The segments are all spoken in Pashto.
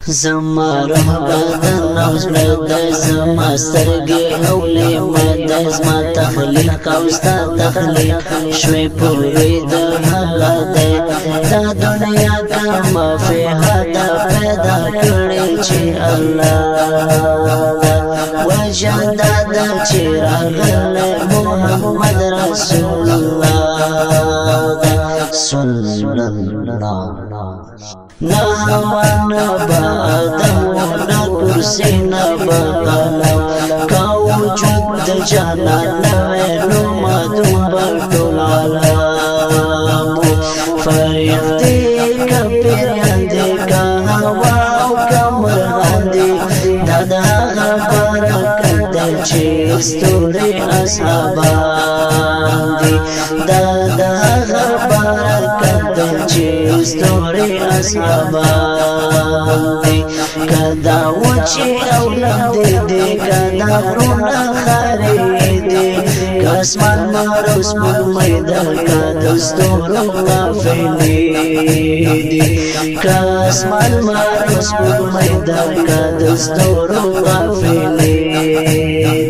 زما روح بدن او زړه زما سترګې او لیمه زما تخلیق او ستا تخلیق شوي پوری د الله دی دا دنیا کما فیها دا پیدا کړی چې الله وجدا د چې راغلی محمد رسول الله صلی الله نا هوا نا با آدم نا کرسی نا با قلم کا وجود د جانان نوی نمادون بردول علام فریق دی کا پیریان دی کا هوا او کا مرغان دی دادا برکت دی چی استوری اصحابان دی دادا برکت دی چی استوری اصحابان دی کدا وچی اولاد دی کدا رونا خاری دی کاسمان ماروس پر میدان کدا ستورو غافلی دی کاسمان ماروس پر میدان کدا ستورو غافلی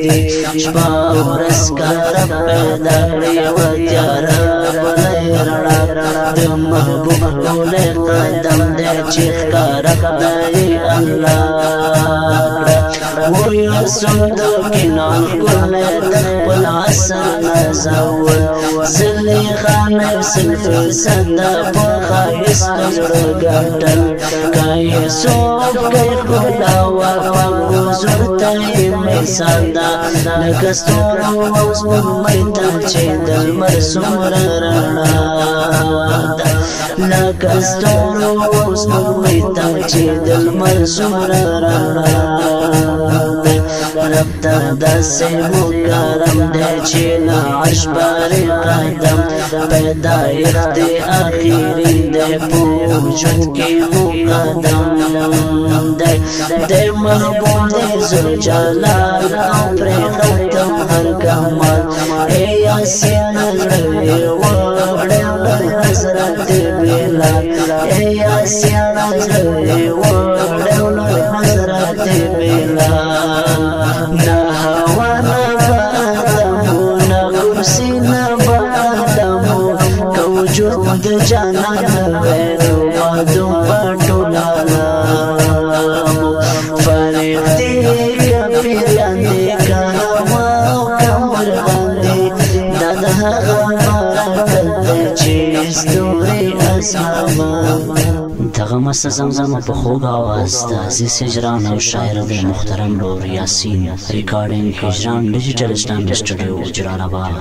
دی شپا ورس کارب پیدا کری و تیارا بلی رڑا د محبوب کوله قدم دې چیخ کارک دی الله و یسود کینان کوله د خپل عسل نزول زلی خان سلف سندا په خایس زړه ګټل کای سوف کای خدا وا حضور ته مثال دا نکستور او سپمې ته چې دل مرسوم رڼا نکستور او سپمې ته چې دل مرسوم رڼا رب ته داسې مکرم دی چې لا عرش بارې قدم پیدایښت اخیری دی په وجود کې مقدم دی د محبوب دی ذوالجلال او پرې ختم هر کمال ای یاسین زړه وړې حضرت بلال ای یاسین زړه وړې حضرت بلال نا هوا نا بادمو نا کرسی نا بادمو کوجود د جانان وینو مادم پټو لالامو فریق دی کپیران دی کهوا او کمرغان دی دادا غمارکل دی چی ستوری اصحابان دغه مست زمزم په خوږ آواز د عزیز هجران او شاعر د محترم لور یاسین ریکارډینګ هجران ډیجیټل اسټانډ سټوډیو جلال آباد